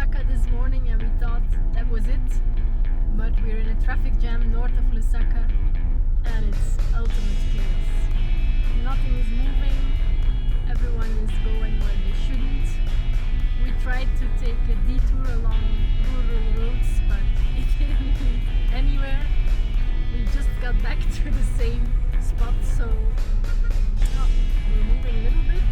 Lusaka this morning and we thought that was it, but we're in a traffic jam north of Lusaka and it's ultimate chaos. Nothing is moving, everyone is going where they shouldn't. We tried to take a detour along rural roads, but it didn't lead anywhere. We just got back to the same spot, so we're moving a little bit.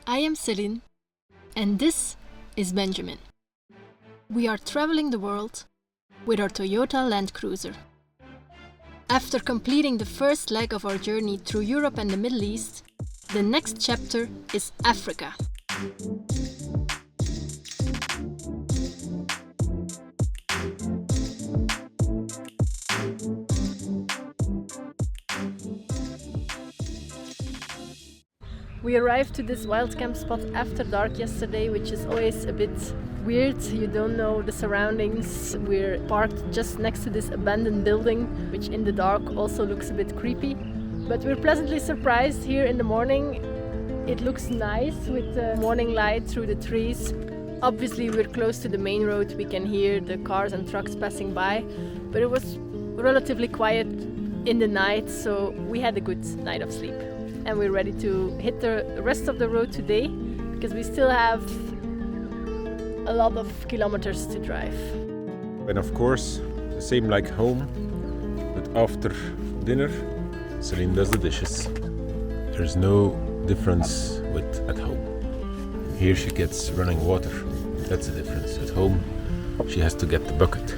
I am Celine, and this is Benjamin. We are traveling the world with our Toyota Land Cruiser. After completing the first leg of our journey through Europe and the Middle East, the next chapter is Africa. We arrived to this wild camp spot after dark yesterday, which is always a bit weird. You don't know the surroundings. We're parked just next to this abandoned building, which in the dark also looks a bit creepy. But we're pleasantly surprised here in the morning. It looks nice with the morning light through the trees. Obviously we're close to the main road. We can hear the cars and trucks passing by, but it was relatively quiet in the night, so we had a good night of sleep. And we're ready to hit the rest of the road today because we still have a lot of kilometers to drive. And of course, the same like home, but after dinner, Celine does the dishes. There's no difference with at home. Here she gets running water. That's the difference. At home, she has to get the bucket.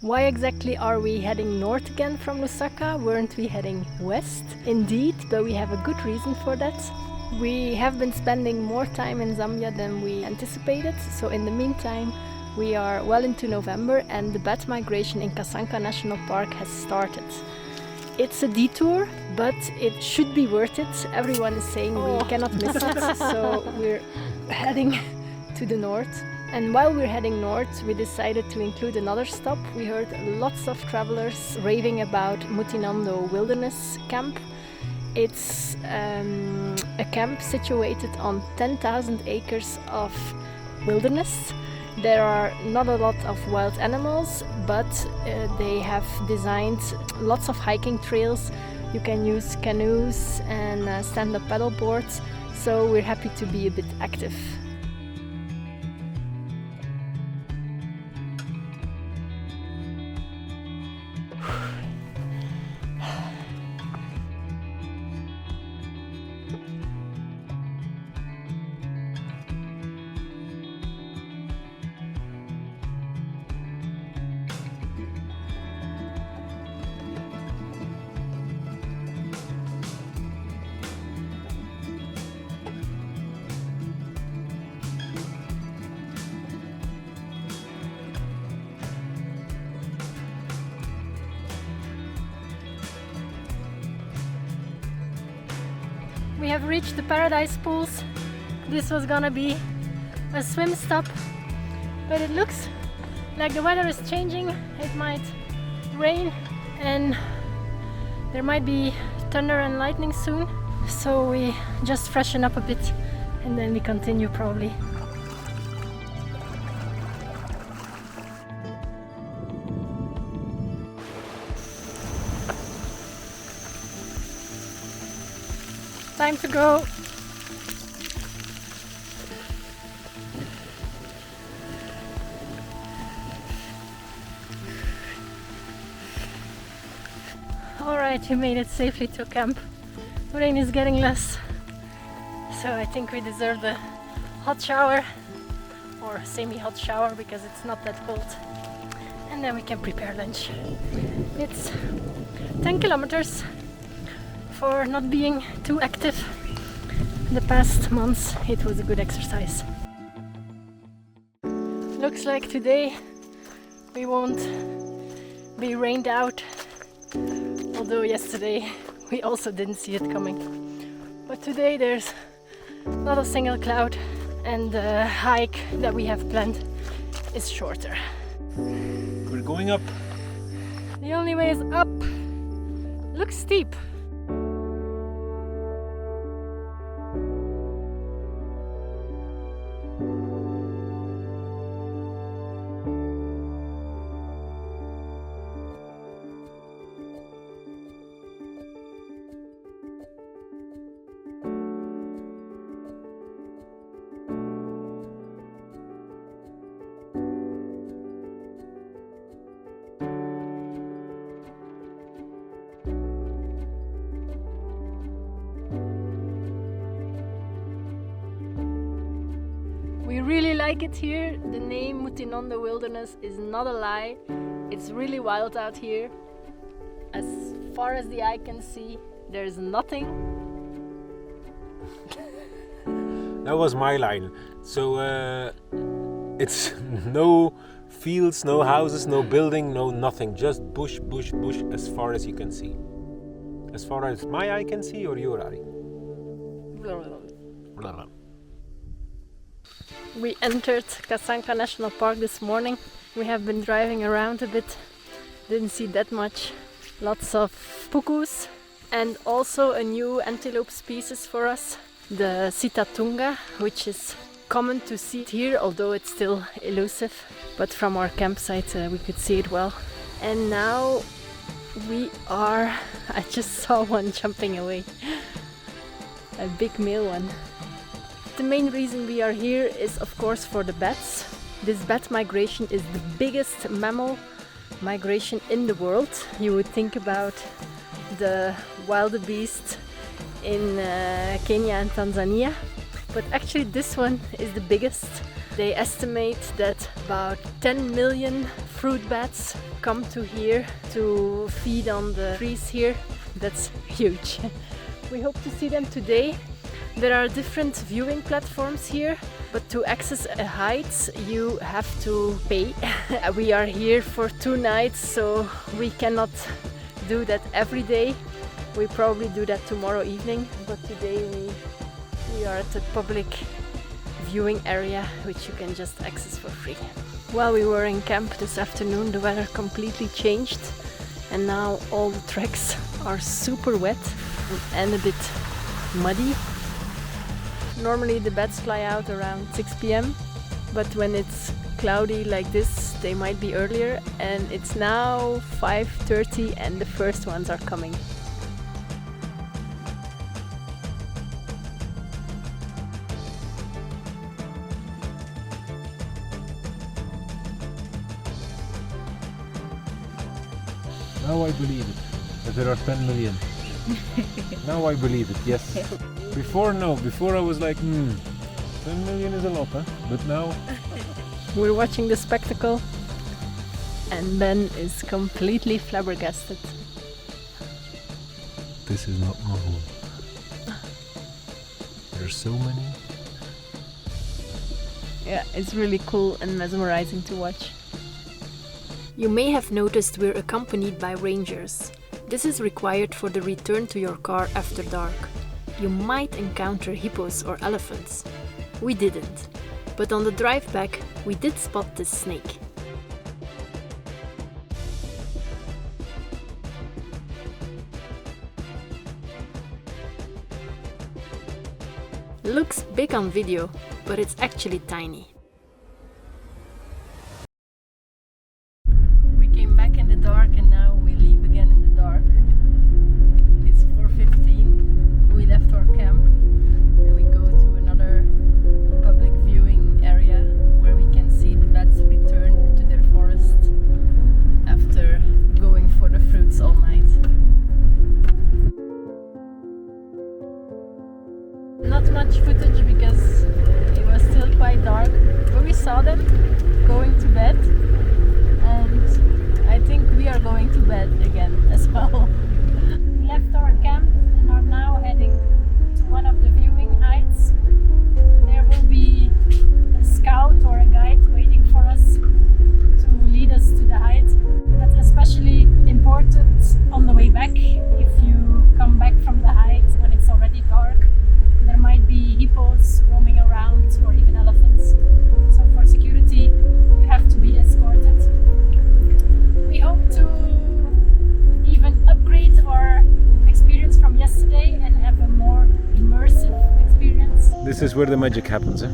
Why exactly are we heading north again from Lusaka? Weren't we heading west? Indeed, but we have a good reason for that. We have been spending more time in Zambia than we anticipated, so in the meantime we are well into November and the bat migration in Kasanka National Park has started. It's a detour, but it should be worth it. Everyone is saying we cannot miss it, so we're heading to the north. And while we're heading north, we decided to include another stop. We heard lots of travelers raving about Mutinondo Wilderness camp. It's a camp situated on 10,000 acres of wilderness. There are not a lot of wild animals, but they have designed lots of hiking trails. You can use canoes and stand-up paddle boards, so we're happy to be a bit active. We have reached the Paradise Pools. This was gonna be a swim stop, but it looks like the weather is changing. It might rain and there might be thunder and lightning soon. So we just freshen up a bit and then we continue probably. Time to go. Alright, we made it safely to camp. The rain is getting less, so I think we deserve the hot shower, or semi-hot shower because it's not that cold. And then we can prepare lunch. It's 10 kilometers. For not being too active the past months, it was a good exercise. Looks like today we won't be rained out, although yesterday we also didn't see it coming. But today there's not a single cloud and the hike that we have planned is shorter. We're going up. The only way is up. Looks steep. We really like it here. The name Mutinondo Wilderness is not a lie. It's really wild out here. As far as the eye can see, there's nothing. That was my line. So it's no fields, no houses, no building, no nothing. Just bush, bush, bush as far as you can see. As far as my eye can see or your eye? Blah, blah. We entered Kasanka National Park this morning. We have been driving around a bit. Didn't see that much. Lots of pukus and also a new antelope species for us. The sitatunga, which is common to see here, although it's still elusive. But from our campsite we could see it well. And now we are... I just saw one jumping away. A big male one. The main reason we are here is of course for the bats. This bat migration is the biggest mammal migration in the world. You would think about the wildebeest in Kenya and Tanzania, but actually this one is the biggest. They estimate that about 10 million fruit bats come to here to feed on the trees here. That's huge. We hope to see them today. There are different viewing platforms here, but to access a height you have to pay. We are here for 2 nights, so we cannot do that every day. We probably do that tomorrow evening, but today we are at the public viewing area, which you can just access for free. While we were in camp this afternoon, the weather completely changed, and now all the tracks are super wet and a bit muddy. Normally the bats fly out around 6 p.m, but when it's cloudy like this they might be earlier, and it's now 5:30 and the first ones are coming. Now I believe it, that there are 10 million. Now I believe it, yes. Before I was like, 10 million is a lot, huh? But now... We're watching the spectacle and Ben is completely flabbergasted. This is not normal. There's so many. Yeah, it's really cool and mesmerizing to watch. You may have noticed we're accompanied by rangers. This is required for the return to your car after dark. you might encounter hippos or elephants. We didn't, but on the drive back we did spot this snake. Looks big on video, but it's actually tiny. We came back in the dark and now we leave again in the dark. It's 4:15. We left our camp and we go to another public viewing area where we can see the bats return to their forest after going for the fruits all night. Not much footage because it was still quite dark, but we saw them going to bed, and I think we are going to bed again as well. We left our camp and are now heading to one of the viewing heights. There will be a scout or a guide waiting for us to lead us to the height. That's especially important on the way back. If you come back from the height when it's already dark, there might be hippos roaming around or even elephants. So for security, you have to be escorted. We hope to even upgrade our experience from yesterday and have a more immersive experience. This is where the magic happens, eh?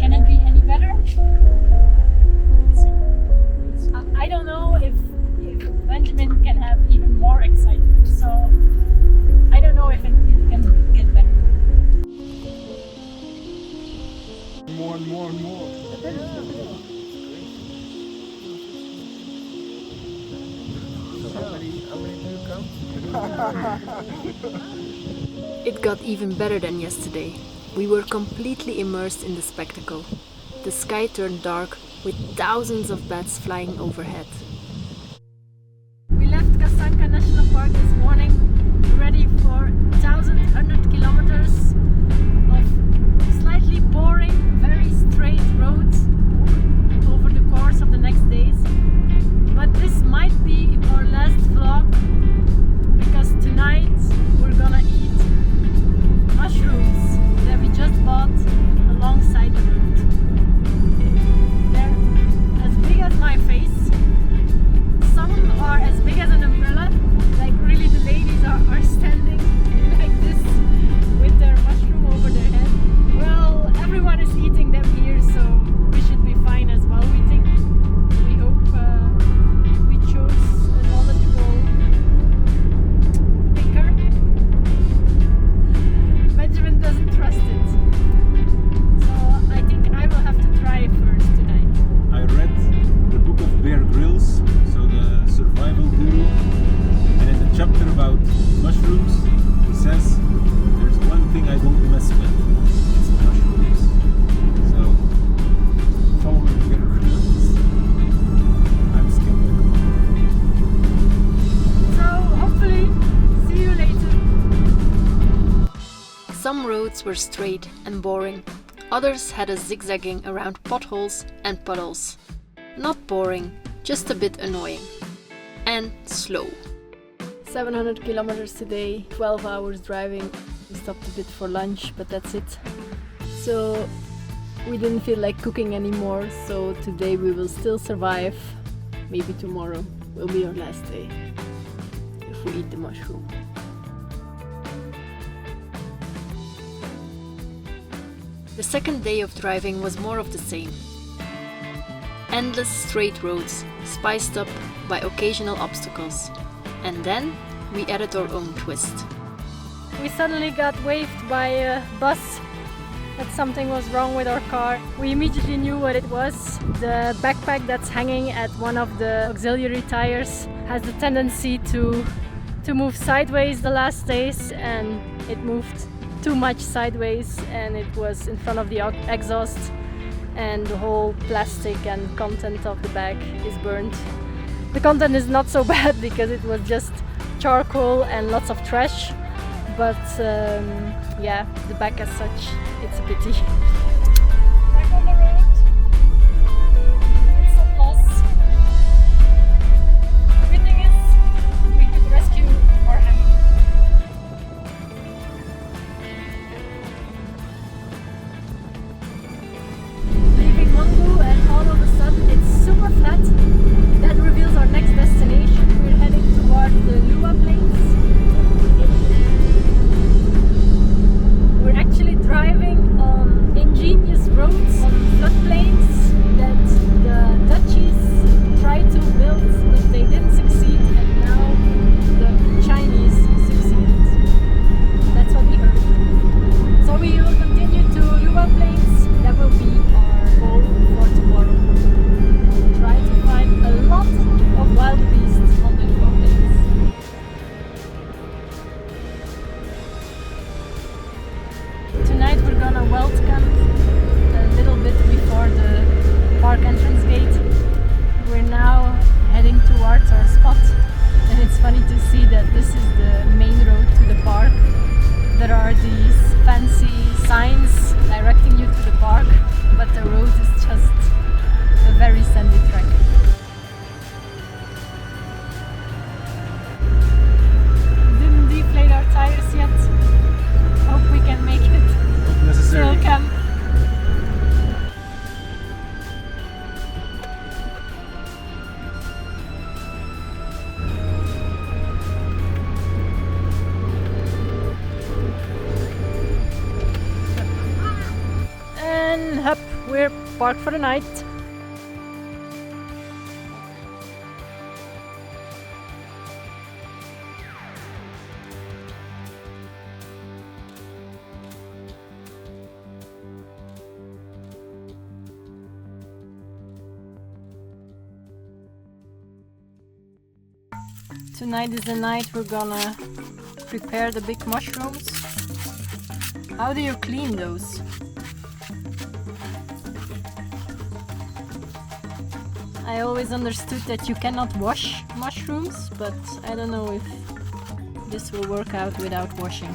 Can it be any better? I don't know if Benjamin can have even more excitement, so I don't know if it can get better. More and more and more. How many do you count? It got even better than yesterday. We were completely immersed in the spectacle. The sky turned dark with thousands of bats flying overhead. We left Kasanka National Park this morning, ready for 1,100 kilometers of slightly boring, very straight roads over the course of the next days. But this might be our last vlog, because tonight we're gonna eat mushrooms that we just bought alongside the road. They're as big as my face. Some are as big as an umbrella. Like really, the ladies are standing like this with their mushroom over their head. Well, everyone is eating them here, so we should be fine as well, we think. We hope we chose a knowledgeable picker. Benjamin doesn't trust it, so I think I will have to try it first tonight. I read the book of Bear Grylls, so the survival guru, and in the chapter about mushrooms, he says, there's one thing I don't mess with, it's mushrooms. So, following Bear Grylls, I'm skeptical. So hopefully, see you later. Some roads were straight and boring. Others had us zigzagging around potholes and puddles. Not boring, just a bit annoying. And slow. 700 kilometers today, 12 hours driving. We stopped a bit for lunch, but that's it. So we didn't feel like cooking anymore, so today we will still survive. Maybe tomorrow will be our last day, if we eat the mushroom. The second day of driving was more of the same. Endless straight roads, spiced up by occasional obstacles. And then we added our own twist. We suddenly got waved by a bus that something was wrong with our car. We immediately knew what it was. The backpack that's hanging at one of the auxiliary tires has the tendency to move sideways the last days, and it moved too much sideways, and it was in front of the exhaust, and the whole plastic and content of the bag is burned. The content is not so bad because it was just charcoal and lots of trash, but yeah, the back as such, it's a pity. Back on the road, it's some loss. The good thing is we could rescue our hammock. park for the night. Tonight is the night we're gonna prepare the big mushrooms. How do you clean those? I always understood that you cannot wash mushrooms, but I don't know if this will work out without washing.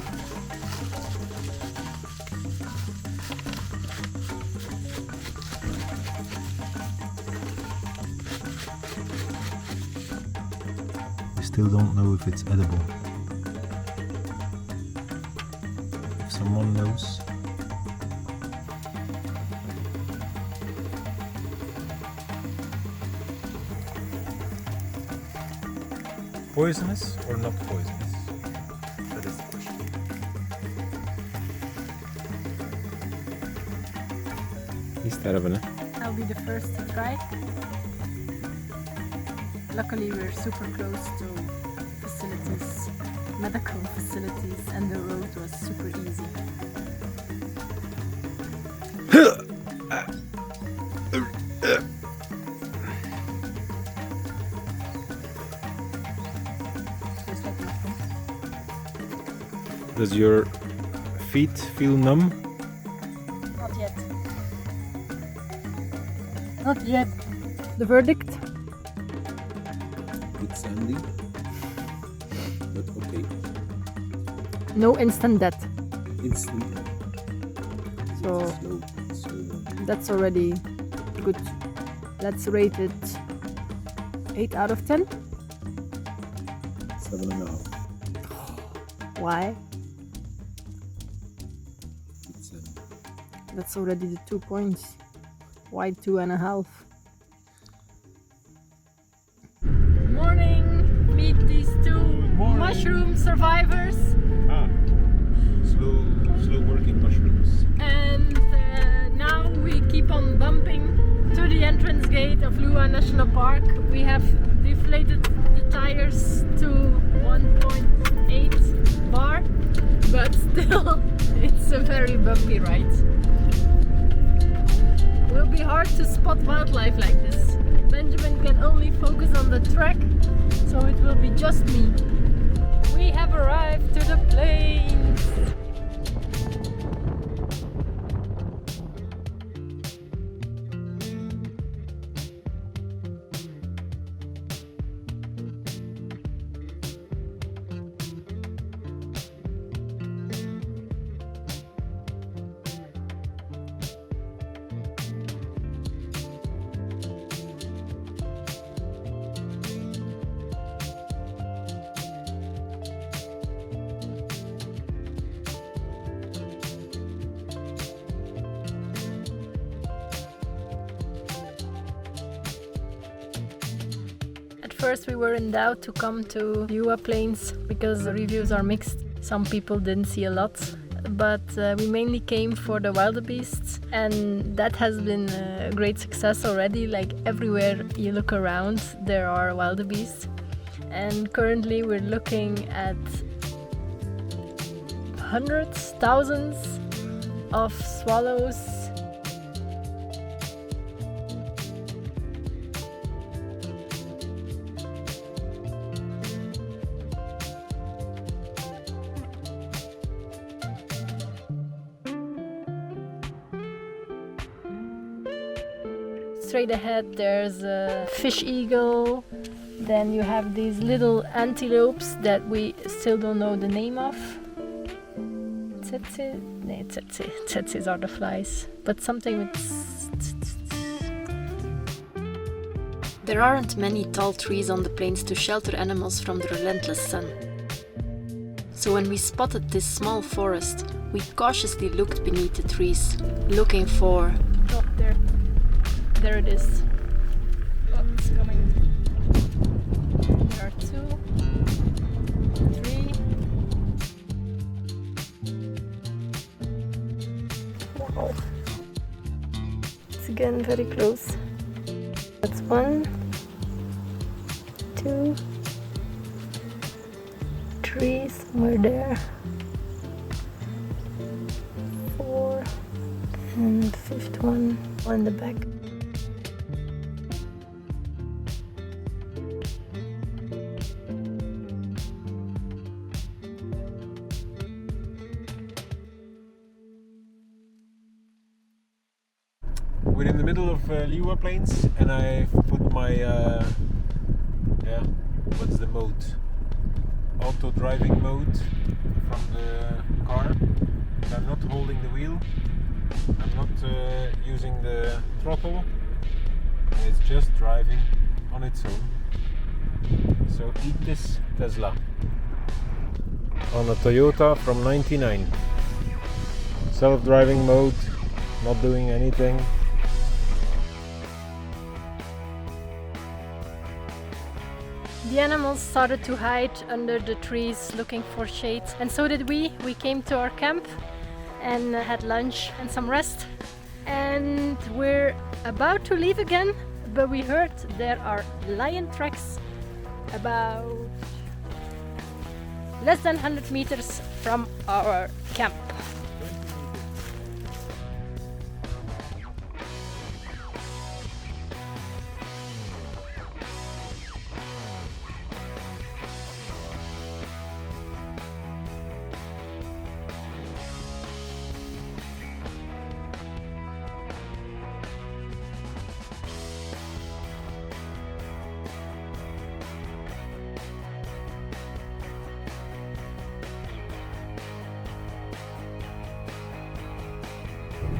Still don't know if it's edible. If someone knows. Poisonous or not poisonous? That is the question. He's terrible. I'll be the first to try. Luckily we're super close to facilities, medical facilities, and the road was super easy. Just like nothing. Does your feet feel numb? Not yet. Not yet. The verdict? It's sandy, but okay. No instant death. Instant. So Slow. that's already good. Let's rate it 8 out of 10. 7.5. Why? It's That's already the 2 points. Why 2.5? Morning! Meet these two mushroom survivors. slow working mushrooms. And now we keep on bumping to the entrance gate of Liuwa National Park. We have deflated the tires to 1.8 bar, but still it's a very bumpy ride. It will be hard to spot wildlife like this. Benjamin can only focus on the track, so it will be just me. We have arrived to the plains. First we were in doubt to come to Liuwa Plains because the reviews are mixed. Some people didn't see a lot, but we mainly came for the wildebeests, and that has been a great success already. Like everywhere you look around there are wildebeests, and currently we're looking at hundreds, thousands of swallows. Straight ahead there's a fish eagle, then you have these little antelopes that we still don't know the name of. Tsetse? No, tsetse. Tsetses are the flies, but something with... There aren't many tall trees on the plains to shelter animals from the relentless sun. So when we spotted this small forest, we cautiously looked beneath the trees, looking for... Oh, there it is. Oh, it's coming. There are 2, 3. Wow. It's a Again, very close. That's 1, 2, 3, somewhere there. 4, and the 5th one on the back. We're in the middle of Liuwa Plains, and I've put my what's the mode? Auto driving mode from the car. I'm not holding the wheel. I'm not using the throttle. It's just driving on its own. So eat this Tesla on a Toyota from '99. Self-driving mode, not doing anything. The animals started to hide under the trees looking for shade, and so did we. We came to our camp and had lunch and some rest, and we're about to leave again, but we heard there are lion tracks about less than 100 meters from our camp.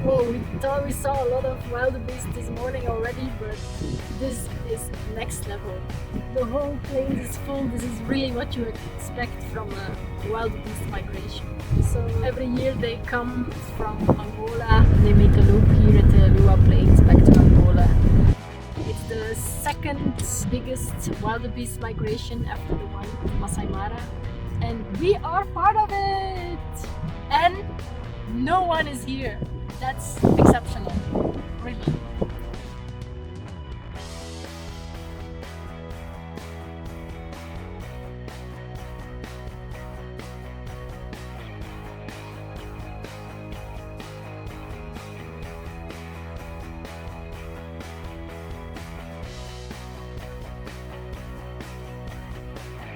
Well, we thought we saw a lot of wildebeest this morning already, but this is next level. The whole plains is full. This is really what you expect from a wildebeest migration. So every year they come from Angola, they make a loop here at the Liuwa Plains back to Angola. It's the second biggest wildebeest migration after the one of Masai Mara, and we are part of it! And no one is here. That's exceptional, really.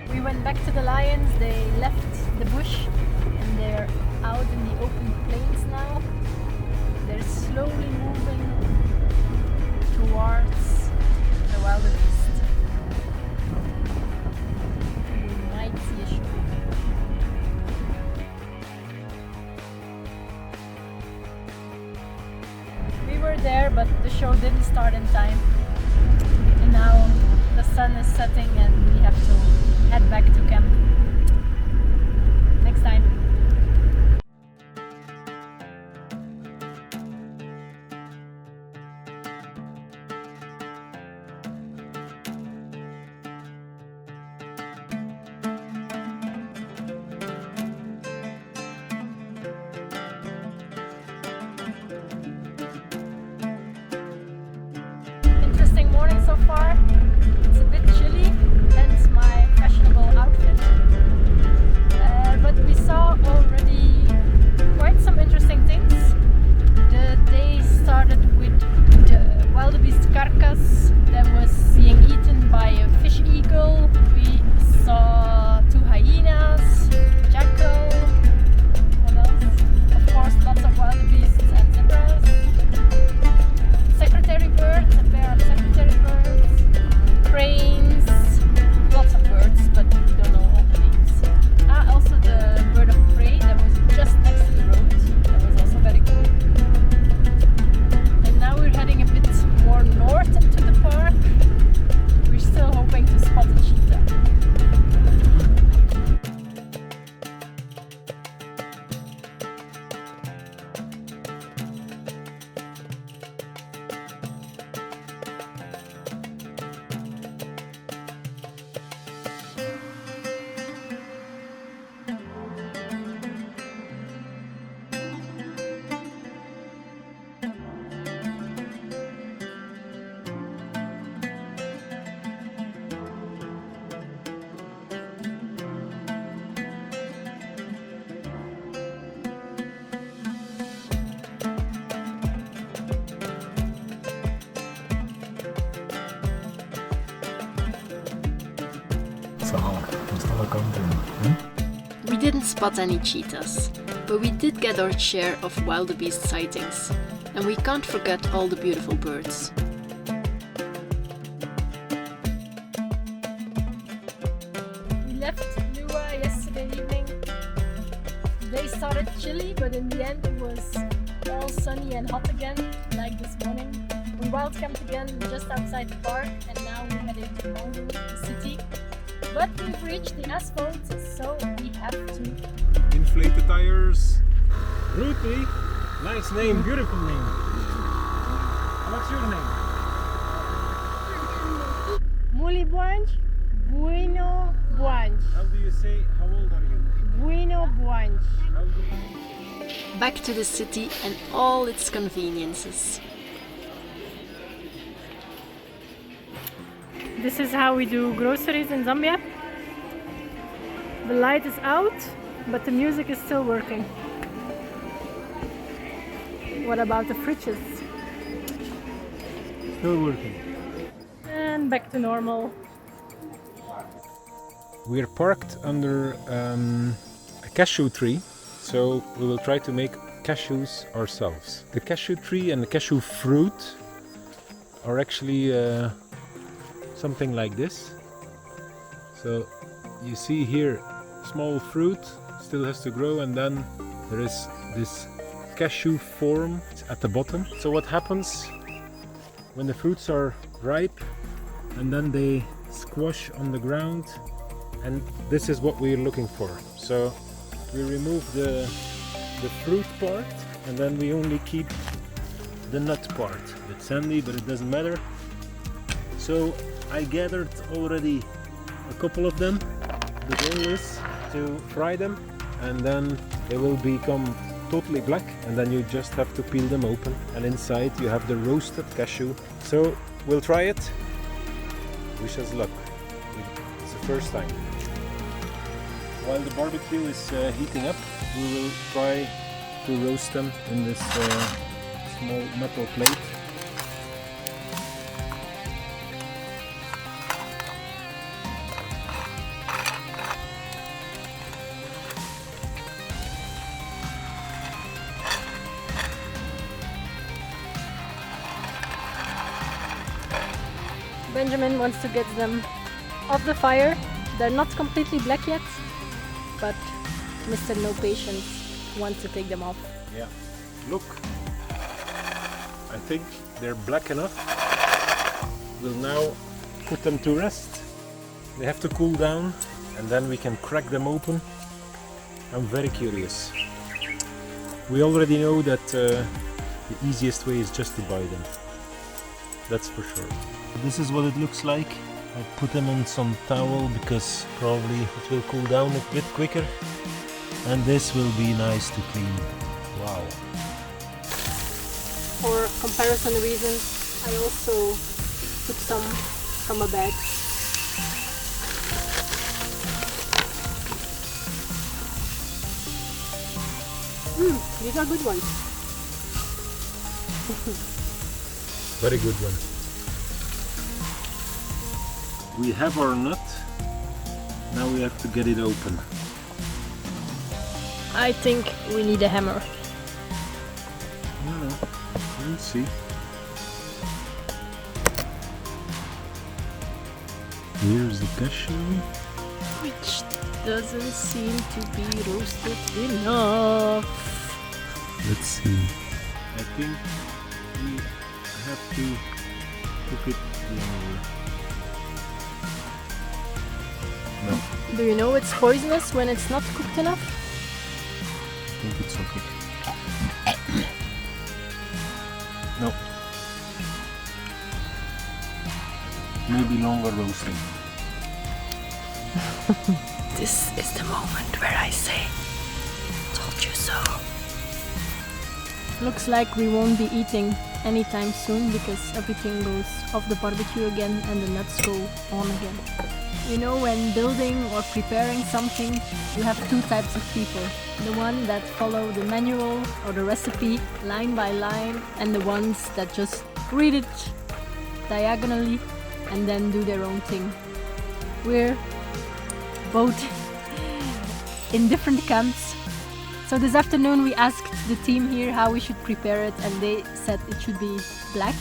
We went back to the lions. They left the bush and they're out in the open plains now. They're slowly moving towards the wildebeest. We might see a show. We were there, but the show didn't start in time. And now the sun is setting and we have to head back to camp. Next time. Interesting morning so far. It's a bit chilly, hence my fashionable outfit. But we saw already quite some interesting things. The day started with the wildebeest carcass that was being eaten by a fish eagle. We saw 2 hyenas, jackal, what else? Of course, lots of wildebeests and zebras. Secretary birds, a pair of secretary birds, cranes, lots of birds, but we don't know all the names. Also the bird of prey that was just next to the road, that was also very cool. And now we're heading a bit more north into the park. We didn't spot any cheetahs, but we did get our share of wildebeest sightings, and we can't forget all the beautiful birds. We left Liuwa yesterday evening. They started chilly, but in the end it was all sunny and hot again, like this morning. We wild camped again just outside the park, and now we're heading to Ngonye, the city. But we've reached the asphalt, so we have to Inflate the tires. Ruthie, nice name, beautiful name. What's your name? Muli Buanch, Bueno Buanch, How do you say, how old are you? Bueno Buanch. How do you... back to the city and all its conveniences. This is how we do groceries in Zambia. The light is out, but the music is still working. What about the fridges? Still working. And back to normal. We are parked under a cashew tree, so we will try to make cashews ourselves. The cashew tree and the cashew fruit are actually something like this. So you see here, small fruit still has to grow, and then there is this cashew form at the bottom. So what happens when the fruits are ripe and then they squash on the ground, and this is what we're looking for. So we remove the fruit part, and then we only keep the nut part. It's sandy, but it doesn't matter. So I gathered already a couple of them. The goal is to fry them, and then they will become totally black, and then you just have to peel them open, and inside you have the roasted cashew. So we'll try it. Wish us luck. It's the first time. While the barbecue is heating up, we will try to roast them in this small metal plate. Benjamin wants to get them off the fire. They're not completely black yet, but Mr. No Patience wants to take them off. Yeah, look, I think they're black enough. We'll now put them to rest. They have to cool down, and then we can crack them open. I'm very curious. We already know that the easiest way is just to buy them. That's for sure. This is what it looks like. I put them on some towel because probably it will cool down a bit quicker, and this will be nice to clean. Wow. For comparison reasons, I also took some from a bag. These are good ones. Very good one. We have our nut. Now we have to get it open. I think we need a hammer. No, we'll see. Here's the cashew. Which doesn't seem to be roasted enough. Let's see. I think we have to cook it longer. No, Do you know it's poisonous when it's not cooked enough? I think it's okay. No. Maybe longer roasting. This is the moment where I say, told you so. Looks like we won't be eating anytime soon because everything goes off the barbecue again and the nuts go on again. You know, when building or preparing something, you have two types of people. The one that follow the manual or the recipe line by line, and the ones that just read it diagonally and then do their own thing. We're both in different camps. So this afternoon we asked the team here how we should prepare it, and they said it should be black.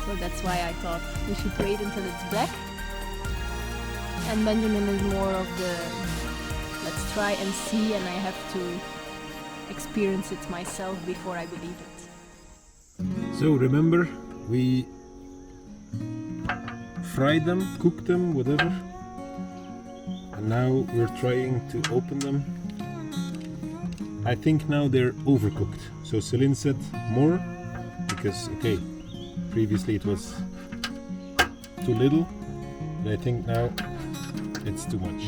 So that's why I thought we should wait until it's black. And Benjamin is more of the let's try and see, and I have to experience it myself before I believe it. So remember, we fried them, cooked them, whatever. And now we're trying to open them. I think now they're overcooked. So Celine said more, because okay, previously it was too little, but I think now it's too much.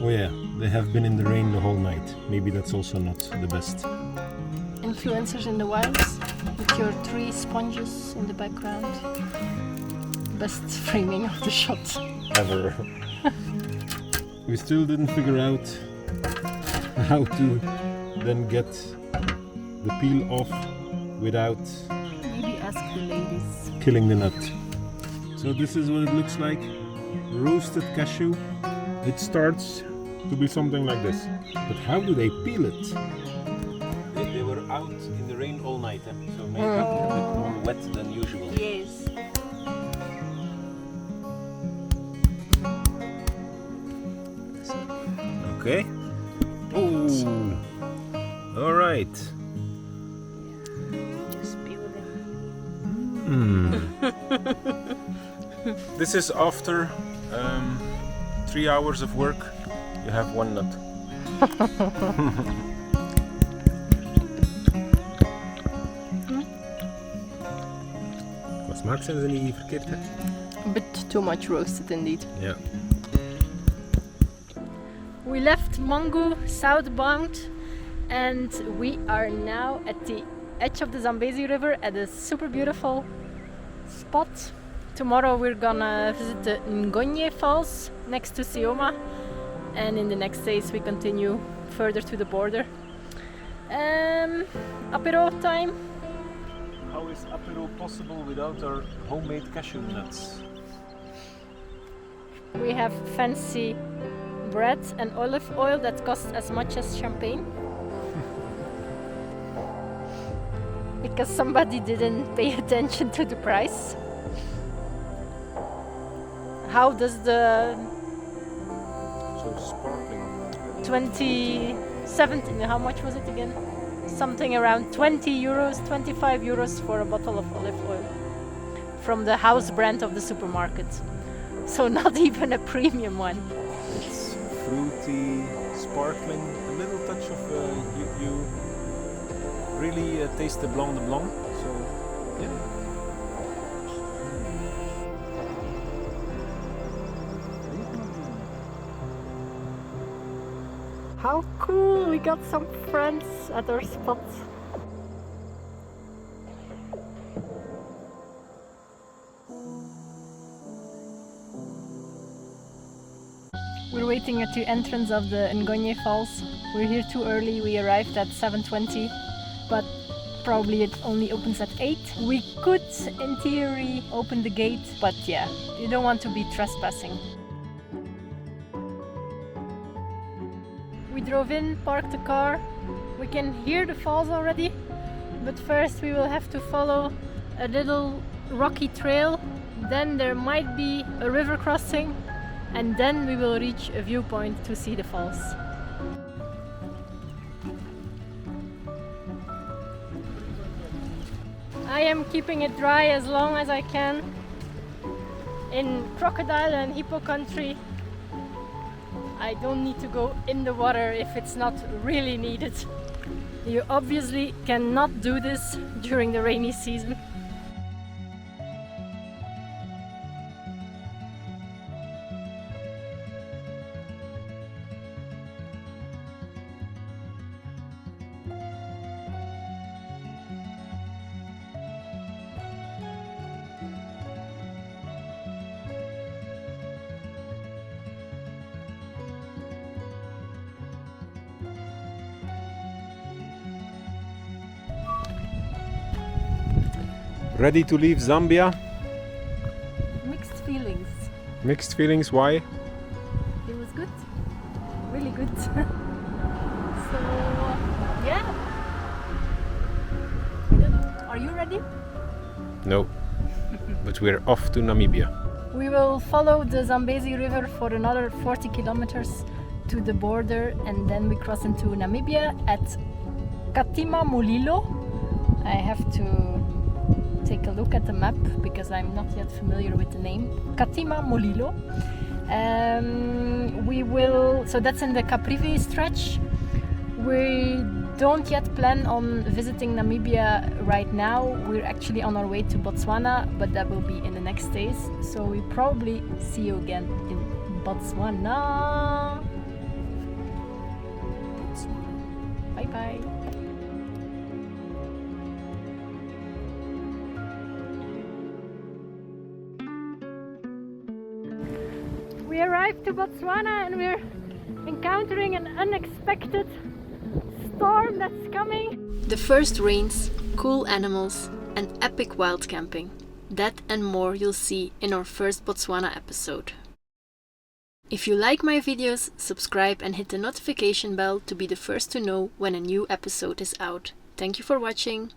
Oh yeah, they have been in the rain the whole night. Maybe that's also not the best. Influencers in the wilds with your 3 sponges in the background. Best framing of the shot ever. We still didn't figure out how to then get the peel off without maybe ask the ladies. Killing the nut. So this is what it looks like. Roasted cashew. It starts to be something like this. But how do they peel it? They were out in the rain all night, so maybe a bit more wet than usual. Yes. Okay. Oh, all right. Just peel them. This is after 3 hours of work. You have 1 nut. Qua smaak zijn ze niet verkeerd, hè? A bit too much roasted indeed. Yeah. We left Mongu southbound and we are now at the edge of the Zambezi River at a super beautiful spot. Tomorrow we're gonna visit the Ngonye Falls next to Sioma, and in the next days we continue further to the border. Apero time. How is apero possible without our homemade cashew nuts? We have fancy bread and olive oil that costs as much as champagne. Because somebody didn't pay attention to the price. How does the So sparkling. 2017, how much was it again? Something around 20 euros, 25 euros for a bottle of olive oil from the house brand of the supermarket. So not even a premium one. It's fruity, sparkling, a little touch of you really taste the blanc de blanc. So yeah. How cool! We got some friends at our spot. We're waiting at the entrance of the Ngonye Falls. We're here too early. We arrived at 7:20, but probably it only opens at 8. We could, in theory, open the gate, but yeah, you don't want to be trespassing. We drove in, parked the car. We can hear the falls already, but first we will have to follow a little rocky trail. Then there might be a river crossing, and then we will reach a viewpoint to see the falls. I am keeping it dry as long as I can. In crocodile and hippo country, I don't need to go in the water if it's not really needed. You obviously cannot do this during the rainy season. Ready to leave Zambia? Mixed feelings. Mixed feelings, why? but we're off to Namibia. We will follow the Zambezi River for another 40 kilometers to the border, and then we cross into Namibia at Katima Mulilo. I have to take a look at the map because I'm not yet familiar with the name. Katima Mulilo. So that's in the Caprivi stretch. We don't yet plan on visiting Namibia right now. We're actually on our way to Botswana, but that will be in the next days. So we probably see you again in Botswana. Bye bye. We arrived to Botswana and we're encountering an unexpected storm that's coming. The first rains, cool animals, and epic wild camping. That and more you'll see in our first Botswana episode. If you like my videos, subscribe and hit the notification bell to be the first to know when a new episode is out. Thank you for watching.